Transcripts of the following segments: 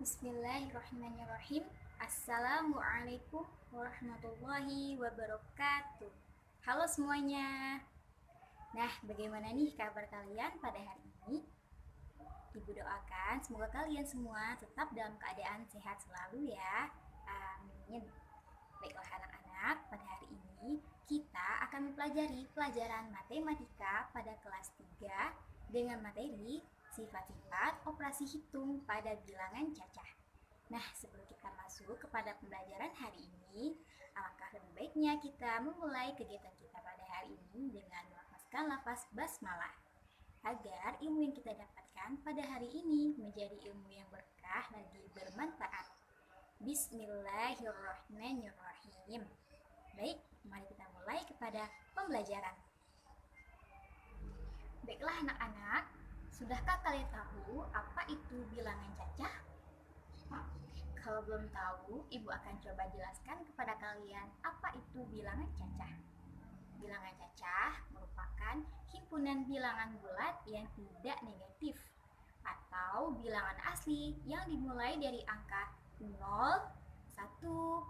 Bismillahirrahmanirrahim. Assalamualaikum warahmatullahi wabarakatuh. Halo semuanya. Nah, bagaimana nih kabar kalian pada hari ini? Ibu doakan semoga kalian semua tetap dalam keadaan sehat selalu ya. Amin. Baiklah anak-anak, pada hari ini kita akan mempelajari pelajaran matematika pada kelas 3 dengan materi sifat-sifat operasi hitung pada bilangan cacah. Nah, sebelum kita masuk kepada pembelajaran hari ini, alangkah lebih baiknya kita memulai kegiatan kita pada hari ini dengan melafazkan lafaz basmalah agar ilmu yang kita dapatkan pada hari ini menjadi ilmu yang berkah lagi bermanfaat. Bismillahirrahmanirrahim. Baik, mari kita mulai kepada pembelajaran. Baiklah anak-anak, sudahkah kalian tahu apa itu bilangan cacah? Kalau belum tahu, Ibu akan coba jelaskan kepada kalian apa itu bilangan cacah. Bilangan cacah merupakan himpunan bilangan bulat yang tidak negatif atau bilangan asli yang dimulai dari angka 0, 1, 2,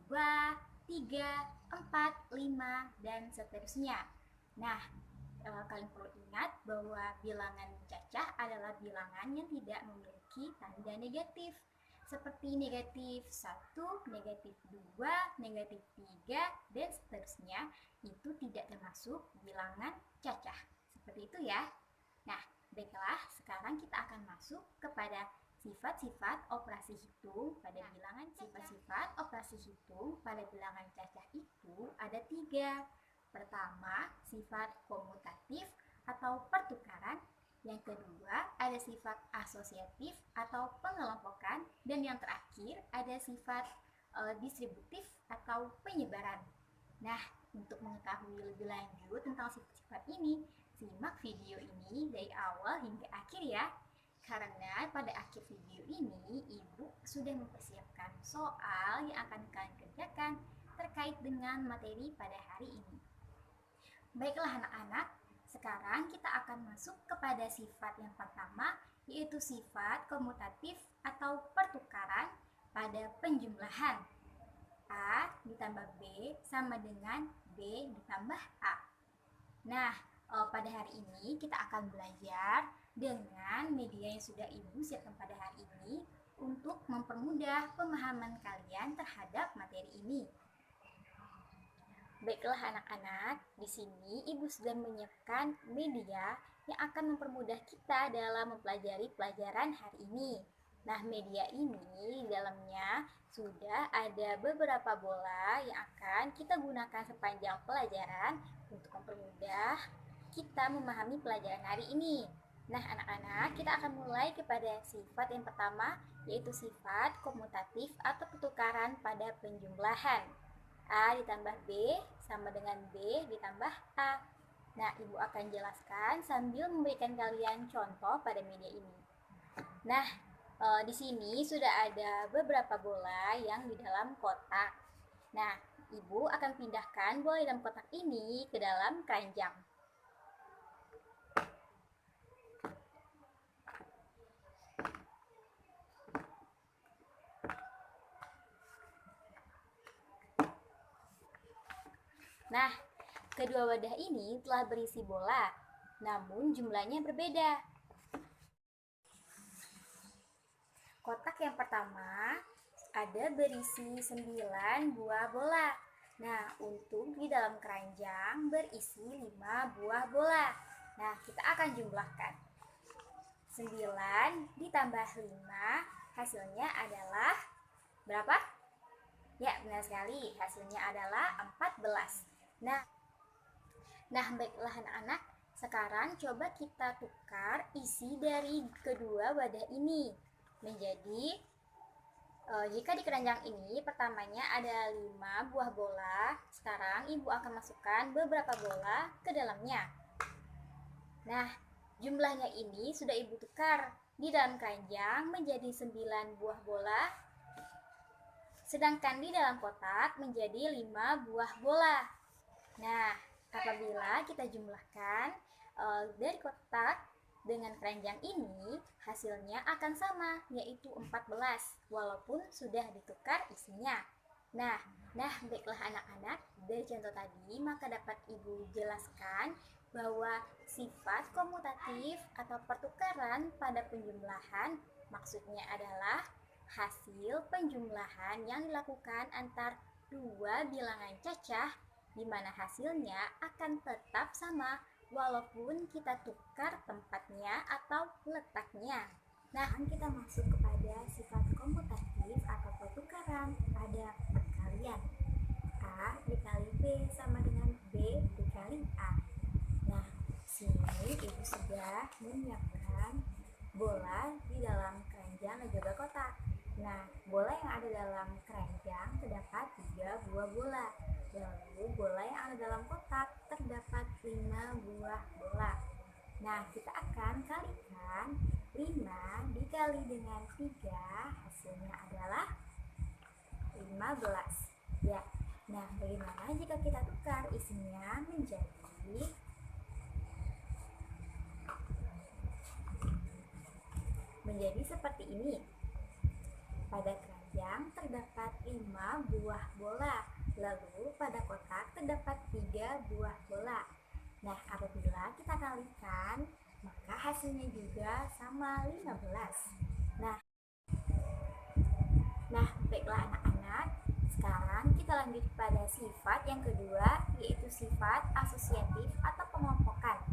3, 4, 5, dan seterusnya. Nah, kalian perlu ingat bahwa bilangan cacah adalah bilangan yang tidak memiliki tanda negatif, seperti negatif 1, negatif 2, negatif 3, dan seterusnya. Itu tidak termasuk bilangan cacah. Seperti itu ya. Nah, baiklah, sekarang kita akan masuk kepada sifat-sifat operasi hitung pada bilangan cacah. Sifat-sifat operasi hitung pada bilangan cacah itu ada 3. Pertama, sifat komutatif atau pertukaran. Yang kedua, ada sifat asosiatif atau pengelompokan. Dan yang terakhir, ada sifat distributif atau penyebaran. Nah, untuk mengetahui lebih lanjut tentang sifat-sifat ini, simak video ini dari awal hingga akhir ya. Karena pada akhir video ini, Ibu sudah mempersiapkan soal yang akan kalian kerjakan terkait dengan materi pada hari ini. Baiklah anak-anak, sekarang kita akan masuk kepada sifat yang pertama, yaitu sifat komutatif atau pertukaran pada penjumlahan. A ditambah B sama dengan B ditambah A. Nah, pada hari ini kita akan belajar dengan media yang sudah Ibu siapkan pada hari ini untuk mempermudah pemahaman kalian terhadap materi ini. Baiklah anak-anak, di sini Ibu sudah menyiapkan media yang akan mempermudah kita dalam mempelajari pelajaran hari ini. Nah, media ini di dalamnya sudah ada beberapa bola yang akan kita gunakan sepanjang pelajaran untuk mempermudah kita memahami pelajaran hari ini. Nah, anak-anak, kita akan mulai kepada sifat yang pertama, yaitu sifat komutatif atau pertukaran pada penjumlahan. A ditambah B sama dengan B ditambah A. Nah, Ibu akan jelaskan sambil memberikan kalian contoh pada media ini. Nah, di sini sudah ada beberapa bola yang di dalam kotak. Nah, Ibu akan pindahkan bola dalam kotak ini ke dalam keranjang. Nah, kedua wadah ini telah berisi bola, namun jumlahnya berbeda. Kotak yang pertama ada berisi 9 buah bola. Nah, untuk di dalam keranjang berisi 5 buah bola. Nah, kita akan jumlahkan. 9 ditambah 5 hasilnya adalah berapa? Ya, benar sekali. Hasilnya adalah 14. Nah, baiklah anak-anak, sekarang coba kita tukar isi dari kedua wadah ini menjadi jika di keranjang ini pertamanya ada 5 buah bola, sekarang Ibu akan masukkan beberapa bola ke dalamnya. Nah, jumlahnya ini sudah Ibu tukar di dalam keranjang menjadi 9 buah bola, sedangkan di dalam kotak menjadi 5 buah bola. Nah, apabila kita jumlahkan dari kotak Dengan keranjang ini, hasilnya akan sama, yaitu 14, walaupun sudah ditukar isinya. Nah, baiklah anak-anak, dari contoh tadi, maka dapat Ibu jelaskan bahwa sifat komutatif atau pertukaran pada penjumlahan maksudnya adalah hasil penjumlahan yang dilakukan antar dua bilangan cacah di mana hasilnya akan tetap sama walaupun kita tukar tempatnya atau letaknya. Nah, kita masuk kepada sifat komutatif atau pertukaran pada perkalian. A dikali B sama dengan B dikali A. Nah, sini Ibu sudah menyiapkan bola di dalam keranjang dan juga kotak. Nah, bola yang ada dalam keranjang terdapat 3 buah bola. Lalu bola yang ada dalam kotak terdapat 5 buah bola. Nah, kita akan kalikan 5 dikali dengan 3, hasilnya adalah 15. Ya. Nah, bagaimana jika kita tukar isinya menjadi seperti ini. Pada keranjang terdapat 5 buah bola, lalu pada kotak terdapat 3 buah bola. Nah, apabila kita kalikan, maka hasilnya juga sama 15. Nah, baiklah anak-anak, sekarang kita lanjut pada sifat yang kedua, yaitu sifat asosiatif atau pengelompokan.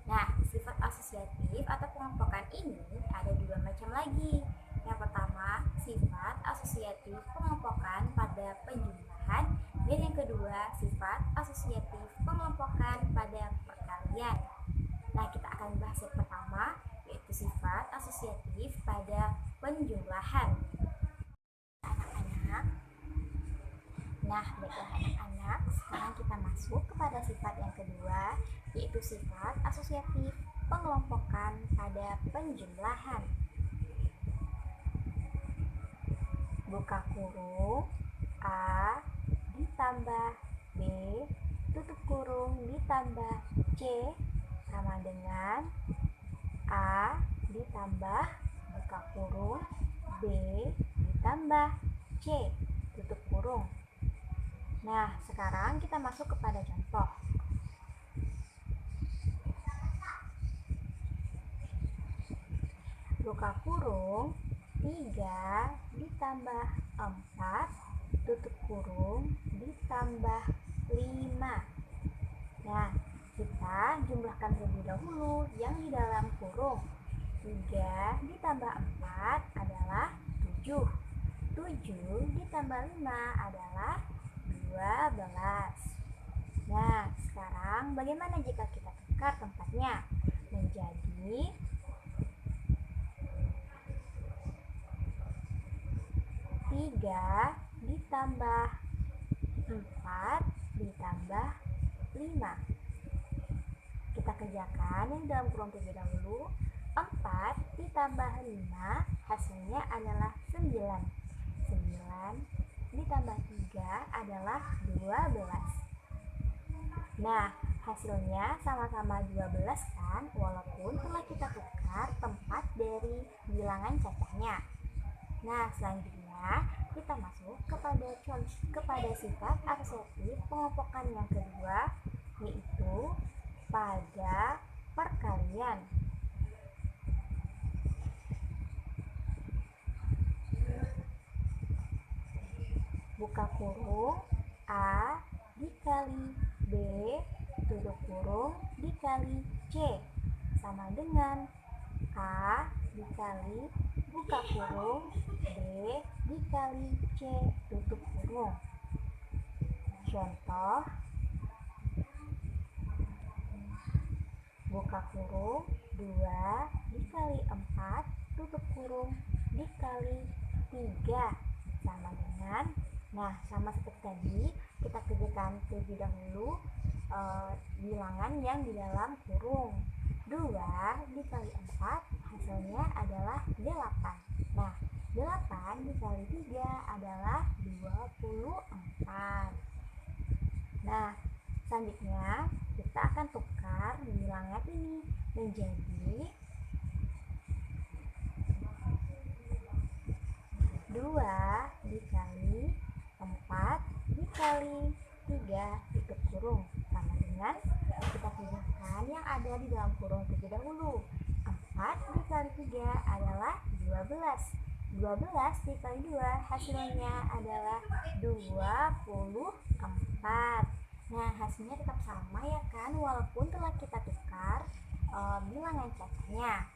Nah, sifat asosiatif atau pengelompokan ini ada 2 macam lagi. Yang pertama, sifat asosiatif pengelompokan pada penjumlahan, dan yang kedua, sifat asosiatif pengelompokan pada perkalian. Nah, kita akan bahas yang pertama, yaitu sifat asosiatif pada penjumlahan. Anak-anak, nah baiklah anak-anak, sekarang kita masuk kepada sifat yang kedua, yaitu sifat asosiatif pengelompokan pada penjumlahan. Buka kurung A ditambah B tutup kurung ditambah C sama dengan A ditambah buka kurung B ditambah C tutup kurung. Nah, sekarang kita masuk kepada contoh. Buka kurung 3 ditambah 4 tutup kurung ditambah 5. Nah, kita jumlahkan terlebih dahulu yang di dalam kurung. 3 ditambah 4 adalah 7. 7 ditambah 5 adalah 12. Nah, sekarang bagaimana jika kita tukar tempatnya menjadi 3 ditambah 4 ditambah 5. Kita kerjakan yang dalam kurung terlebih dahulu. 4 ditambah 5 hasilnya adalah 9. 9 ditambah 3 adalah 12. Nah, hasilnya sama-sama 12 kan, walaupun telah kita tukar tempat dari bilangan cacahnya. Nah, selanjutnya kita masuk kepada sifat asosiatif pengelompokan yang kedua, yaitu pada perkalian. Buka kurung A dikali B tutup kurung dikali C sama dengan A dikali buka kurung B dikali C tutup kurung. Contoh, buka kurung 2 dikali 4 tutup kurung dikali 3 sama dengan, nah sama seperti tadi kita kerjakan terlebih dahulu bilangan yang di dalam kurung. 2 dikali 4 hasilnya adalah 8. Nah, 8 dikali 3 adalah 24. Nah, selanjutnya kita akan tukar bilangan ini menjadi dikali 3 tutup kurung sama dengan kita kerjakan yang ada di dalam kurung terlebih dahulu. 4 dikali 3 adalah 12. 12 dikali 2 hasilnya adalah 24. Nah, hasilnya tetap sama ya kan, walaupun telah kita tukar bilangan cacahnya.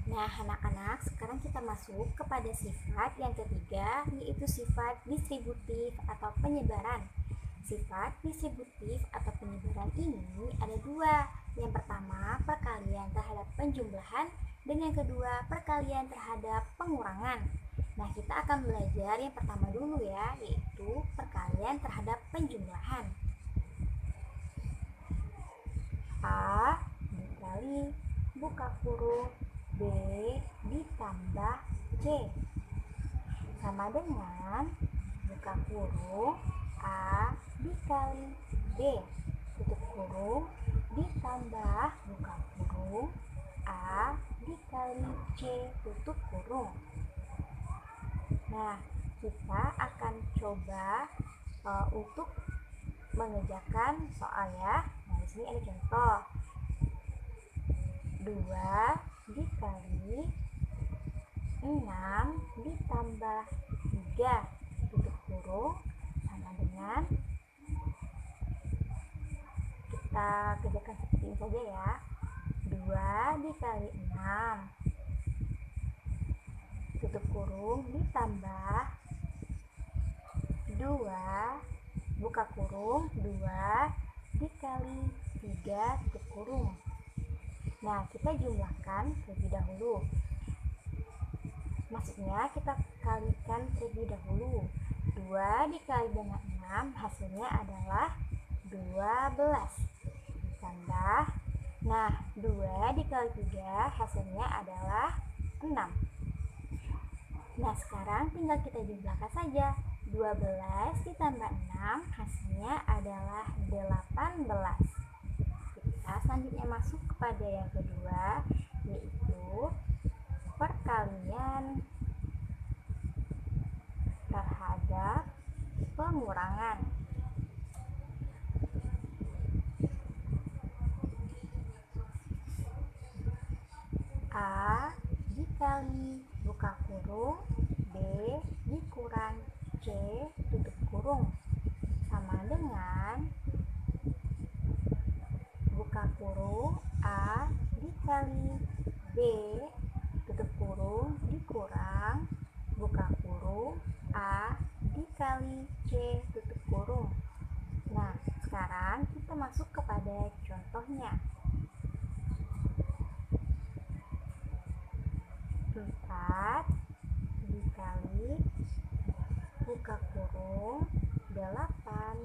Nah, anak-anak, sekarang kita masuk kepada sifat yang ketiga, yaitu sifat distributif atau penyebaran. Sifat distributif atau penyebaran ini ada dua. Yang pertama, perkalian terhadap penjumlahan, dan yang kedua, perkalian terhadap pengurangan. Nah, kita akan belajar yang pertama dulu ya, yaitu perkalian terhadap penjumlahan. A dikali buka kurung B ditambah C sama dengan buka kurung A dikali B tutup kurung ditambah buka kurung A dikali C tutup kurung. Nah, kita akan coba untuk mengerjakan soal ya. Nah, di sini ada contoh. 2 dikali 6 ditambah 3 tutup kurung sama dengan, kita kerjakan seperti ini saja ya. 2 dikali 6 tutup kurung ditambah 2 buka kurung 2 dikali 3 tutup kurung. Nah, kita jumlahkan terlebih dahulu. Maksudnya kita kalikan terlebih dahulu. 2 dikali dengan 6 hasilnya adalah 12. Ditambah, nah 2 dikali 3 hasilnya adalah 6. Nah, sekarang tinggal kita jumlahkan saja. 12 ditambah 6 hasilnya adalah 18. Kita selanjutnya masuk kepada yang kedua, yaitu perkalian terhadap pengurangan. A dikali buka kurung B dikurang C tutup kurung sama dengan buka kurung A dikali B tutup kurung dikurang buka kurung A dikali C tutup kurung. Nah, sekarang kita masuk kepada contohnya. 4 dikali buka kurung 8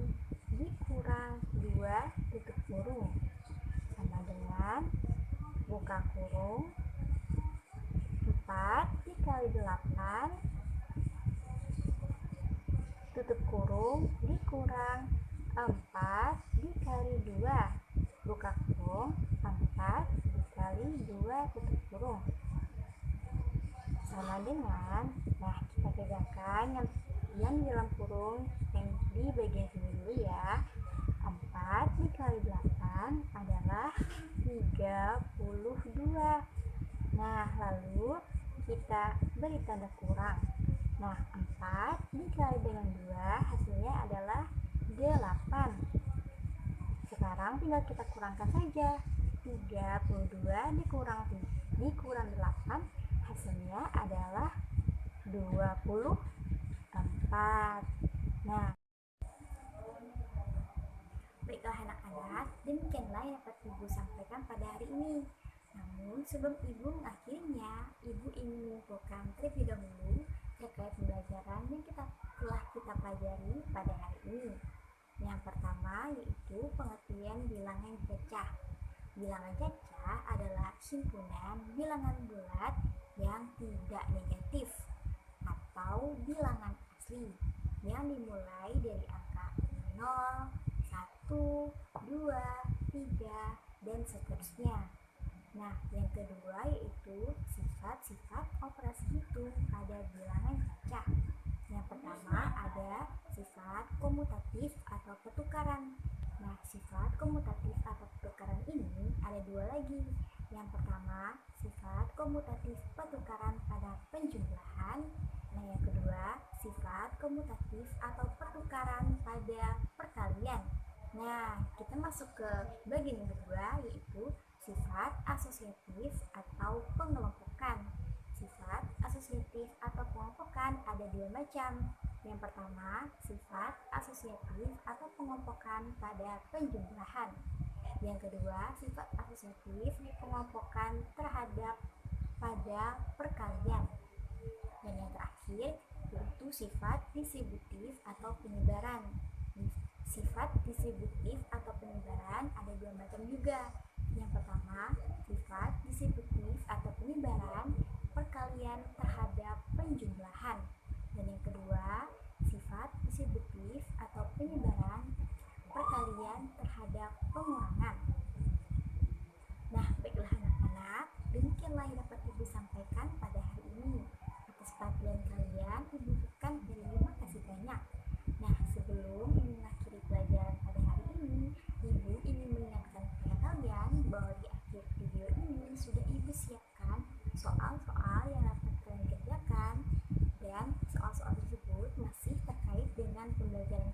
dikurang 2 tutup kurung sama dengan buka kurung 4 dikali 8 tutup kurung dikurang 4 dikali 2 buka kurung 4 dikali 2 tutup kurung sama dengan, nah kita kerjakan yang di dalam kurung yang di bagian sini dulu ya. 4 dikali 8 adalah 32. Nah, lalu kita beri tanda kurang. Nah, 4 dikali dengan 2 hasilnya adalah 8. Sekarang tinggal kita kurangkan saja. 32 dikurang 8 hasilnya adalah 24. Nah, baiklah anak-anak, demikianlah yang dapat Ibu sampaikan pada hari ini. Namun sebelum Ibu mengakhirinya, Ibu ingin mengumpulkan terlebih dahulu terkait pembelajaran yang telah kita pelajari pada hari ini. Yang pertama yaitu pengertian bilangan cacah. Bilangan cacah adalah himpunan bilangan bulat yang tidak negatif atau bilangan asli yang dimulai dari angka 0, 1, 2, 3, dan seterusnya. Nah, yang kedua yaitu sifat-sifat operasi hitung pada bilangan cacah. Yang pertama ada sifat komutatif atau pertukaran. Nah, sifat komutatif atau pertukaran ini ada dua lagi. Yang pertama, sifat komutatif pertukaran pada penjumlahan. Nah, yang kedua, sifat komutatif atau pertukaran pada perkalian. Nah, kita masuk ke bagian yang kedua, yaitu sifat asosiatif atau pengelompokan. Sifat asosiatif atau pengelompokan ada dua macam. Yang pertama, sifat asosiatif atau pengelompokan pada penjumlahan. Yang kedua, sifat asosiatif pengelompokan terhadap pada perkalian. Dan yang terakhir, yaitu sifat distributif atau penyebaran. Sifat distributif atau penyebaran ada dua macam juga. Yang pertama, sifat distributif atau penyebaran perkalian terhadap penjumlahan. Dan yang kedua, sifat distributif atau penyebaran perkalian terhadap pengurangan. Nah, baiklah anak-anak, demikianlah yang dapat Ibu sampaikan pada hari ini. Atas perhatian kalian, Ibu ucapkan terima kasih banyak. Nah, sebelum Ibu mengakhiri pelajaran pada hari ini, Ibu ingin mengingatkan kepada kalian bahwa di akhir video ini sudah Ibu siapkan soal-soal yang dapat kalian kerjakan, dan soal-soal tersebut masih terkait dengan pembelajaran